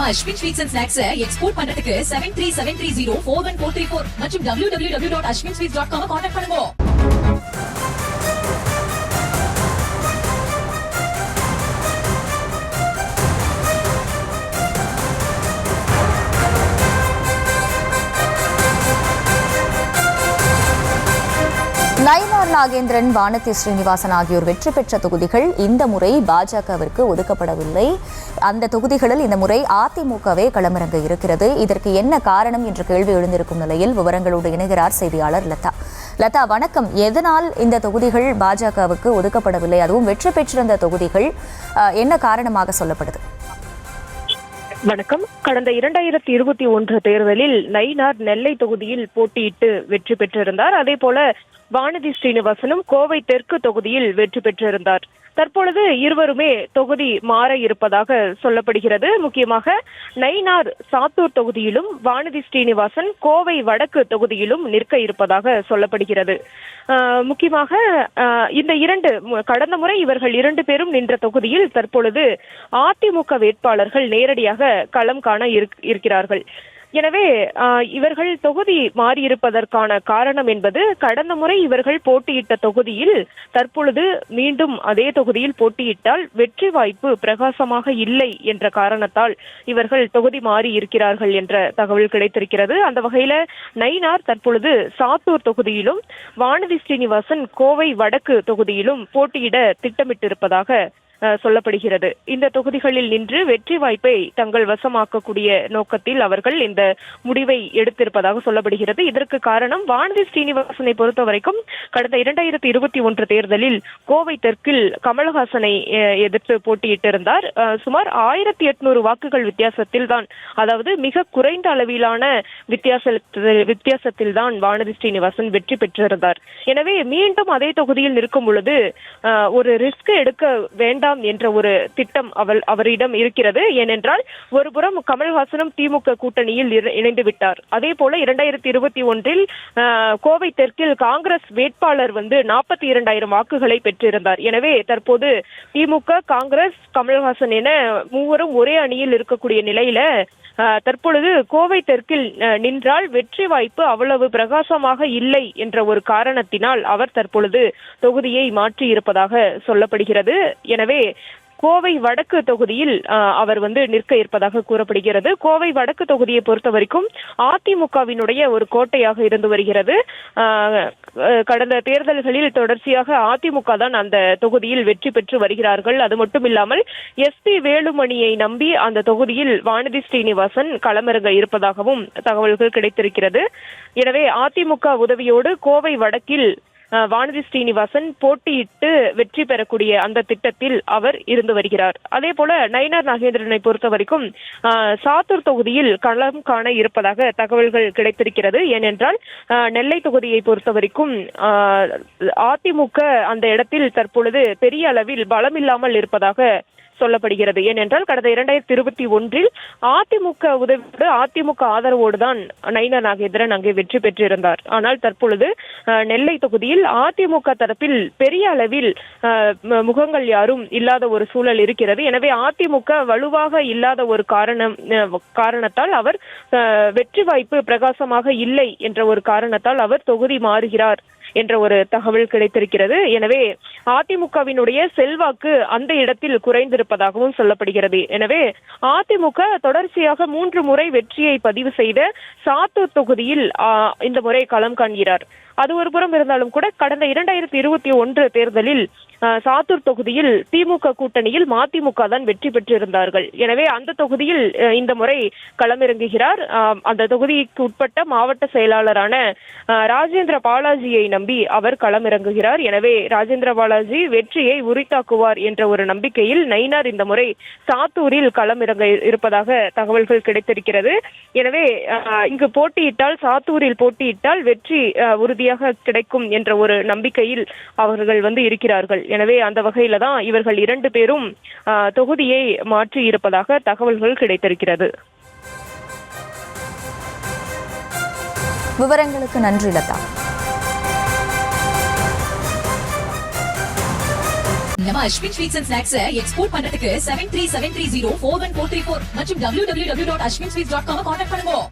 நம்ம Ashwin sweets and snacks export பண்றதுக்கு 7373041434 மற்றும் www.ashwinsweets.com கான்டாக்ட் பண்ணுங்க. நயினார் நாகேந்திரன், வானதி ஸ்ரீனிவாசன் ஆகியோர் வெற்றி பெற்ற தொகுதிகள் இந்த முறை பாஜகவிற்கு ஒதுக்கப்படவில்லை. அந்த தொகுதிகளில் இந்த முறை அதிமுகவே களமிறங்க இருக்கிறது. இதற்கு என்ன காரணம் என்ற கேள்வி எழுந்திருக்கும் நிலையில் விவரங்களோடு இணைகிறார் செய்தியாளர் லதா. லதா, வணக்கம். எதனால் இந்த தொகுதிகள் பாஜகவுக்கு ஒதுக்கப்படவில்லை? அதுவும் வெற்றி பெற்றிருந்த தொகுதிகள் என்ன காரணமாக சொல்லப்படுது? வணக்கம். கடந்த 2021 தேர்தலில் நயினார் நெல்லை தொகுதியில் போட்டியிட்டு வெற்றி பெற்றிருந்தார். அதே போல வானதி ஸ்ரீனிவாசனும் கோவை தெற்கு தொகுதியில் வெற்றி பெற்றிருந்தார். தற்பொழுது இருவருமே தொகுதி மாற இருப்பதாக சொல்லப்படுகிறது. முக்கியமாக நயினார் சாத்தூர் தொகுதியிலும் வானதி ஸ்ரீனிவாசன் கோவை வடக்கு தொகுதியிலும் நிற்க இருப்பதாக சொல்லப்படுகிறது. முக்கியமாக இந்த கடந்த முறை இவர்கள் 2 பேரும் நின்ற தொகுதியில் தற்பொழுது அதிமுக வேட்பாளர்கள் நேரடியாக களம் காண இருக்கிறார்கள். எனவே இவர்கள் தொகுதி மாறியிருப்பதற்கான காரணம் என்பது கடந்த முறை இவர்கள் போட்டியிட்ட தொகுதியில் தற்பொழுது மீண்டும் அதே தொகுதியில் போட்டியிட்டால் வெற்றி வாய்ப்பு பிரகாசமாக இல்லை என்ற காரணத்தால் இவர்கள் தொகுதி மாறி இருக்கிறார்கள் என்ற தகவல் கிடைத்திருக்கிறது. அந்த வகையில நயினார் தற்பொழுது சாத்தூர் தொகுதியிலும் வானதி ஸ்ரீனிவாசன் கோவை வடக்கு தொகுதியிலும் போட்டியிட திட்டமிட்டிருப்பதாக சொல்லப்படுகிறது. இந்த தொகுதிகளில் நின்று வெற்றி வாய்ப்பை தங்கள் வசமாக்கக்கூடிய நோக்கத்தில் அவர்கள் இந்த முடிவை எடுத்திருப்பதாக சொல்லப்படுகிறது. இதற்கு காரணம் வானதி ஸ்ரீனிவாசனை பொறுத்த வரைக்கும் கடந்த 2021 தேர்தலில் கோவை தெற்கில் கமலஹாசனை எதிர்த்து போட்டியிட்டிருந்தார். சுமார் 1800 வாக்குகள் வித்தியாசத்தில் தான், அதாவது மிக குறைந்த அளவிலான வித்தியாசத்தில் தான் வானதி ஸ்ரீனிவாசன் வெற்றி பெற்றிருந்தார். எனவே மீண்டும் அதே தொகுதியில் நிற்கும் பொழுது ஒரு ரிஸ்க் எடுக்க வேண்டாம் என்ற ஒரு திட்டம் அவரிடம் இருக்கிறது. ஏனென்றால் ஒருபுறம் கமல்ஹாசனும் திமுக கூட்டணியில் இணைந்து விட்டார். அதே போல 2021 கோவை தெற்கில் காங்கிரஸ் வேட்பாளர் 42,000 வாக்குகளை பெற்றிருந்தார். எனவே தற்போது திமுக, காங்கிரஸ், கமல்ஹாசன் என மூவரும் ஒரே அணியில் இருக்கக்கூடிய நிலையில தற்பொழுது கோவை தெற்கில் நின்றால் வெற்றி வாய்ப்பு அவ்வளவு பிரகாசமாக இல்லை என்ற ஒரு காரணத்தினால் அவர் தற்பொழுது தொகுதியை மாற்றி இருப்பதாக சொல்லப்படுகிறது. எனவே கோவை வடக்கு தொகுதியில் அவர் நிற்க இருப்பதாக கூறப்படுகிறது. கோவை வடக்கு தொகுதியை பொறுத்த வரைக்கும் அதிமுகவினுடைய ஒரு கோட்டையாக இருந்து வருகிறது. கடந்த தேர்தல்களில் தொடர்ச்சியாக அதிமுக தான் அந்த தொகுதியில் வெற்றி பெற்று வருகிறார்கள். அது மட்டும் இல்லாமல் SP வேலுமணியை நம்பி அந்த தொகுதியில் வானதி ஸ்ரீனிவாசன் களமிறங்க இருப்பதாகவும் தகவல்கள் கிடைத்திருக்கிறது. எனவே அதிமுக உதவியோடு கோவை வடக்கில் வானதி ஸ்ரீனிவாசன் போட்டியிட்டு வெற்றி பெறக்கூடிய அந்த திட்டத்தில் அவர் இருந்து வருகிறார். அதே போல நயினார் நாகேந்திரனை பொறுத்த வரைக்கும் சாத்தூர் தொகுதியில் களம் காண இருப்பதாக தகவல்கள் கிடைத்திருக்கிறது. ஏனென்றால் நெல்லை தொகுதியை பொறுத்த வரைக்கும் அதிமுக அந்த இடத்தில் தற்பொழுது பெரிய அளவில் பலமில்லாமல் இருப்பதாக சொல்லப்படுகிறது. ஏனென்றால் கடந்த 2021 அதிமுக உதவியோடு அதிமுக ஆதரவோடு தான் நயினார் நாகேந்திரன் அங்கே வெற்றி பெற்றிருந்தார். ஆனால் தற்பொழுது நெல்லை தொகுதியில் அதிமுக தரப்பில் பெரிய அளவில் முகங்கள் யாரும் இல்லாத ஒரு சூழல் இருக்கிறது. எனவே அதிமுக வலுவாக இல்லாத ஒரு காரணத்தால் அவர் வெற்றி வாய்ப்பு பிரகாசமாக இல்லை என்ற ஒரு காரணத்தால் அவர் தொகுதி மாறுகிறார் என்ற ஒரு தகவல் கிடைத்திருக்கிறது. எனவே அதிமுகவினுடைய செல்வாக்கு அந்த இடத்தில் குறைந்திருப்பதாகவும் சொல்லப்படுகிறது. எனவே அதிமுக தொடர்ச்சியாக 3 முறை வெற்றியை பதிவு செய்த சாத்தூர் தொகுதியில் இந்த முறை களம் காண்கிறார். அது ஒரு புறம் இருந்தாலும் கூட கடந்த 2021 தேர்தலில் சாத்தூர் தொகுதியில் திமுக கூட்டணியில் மதிமுக தான் வெற்றி பெற்றிருந்தார்கள். எனவே அந்த தொகுதியில் இந்த முறை களமிறங்குகிறார். அந்த தொகுதிக்கு உட்பட்ட மாவட்ட செயலாளரான ராஜேந்திர பாலாஜியை நம்பி அவர் களமிறங்குகிறார். எனவே ராஜேந்திர பாலாஜி வெற்றியை உரித்தாக்குவார் என்ற ஒரு நம்பிக்கையில் நயினார் இந்த முறை சாத்தூரில் களமிறங்க இருப்பதாக தகவல்கள் கிடைத்திருக்கிறது. எனவே இங்கு சாத்தூரில் போட்டியிட்டால் வெற்றி உறுதியாக கிடைக்கும் என்ற ஒரு நம்பிக்கையில் அவர்கள் இருக்கிறார்கள். எனவே அந்த வகையில தான் இவர்கள் 2 பேரும் தொகுதியை மாற்றி இருப்பதாக தகவல்கள் கிடைத்திருக்கிறது. விவரங்களுக்கு நன்றி லதா. நம்ம Ashwin sweets and snacks export பண்றதுக்கு 7373041434 மற்றும் www.ashwinsweets.com கான்டாக்ட் பண்ணுங்க.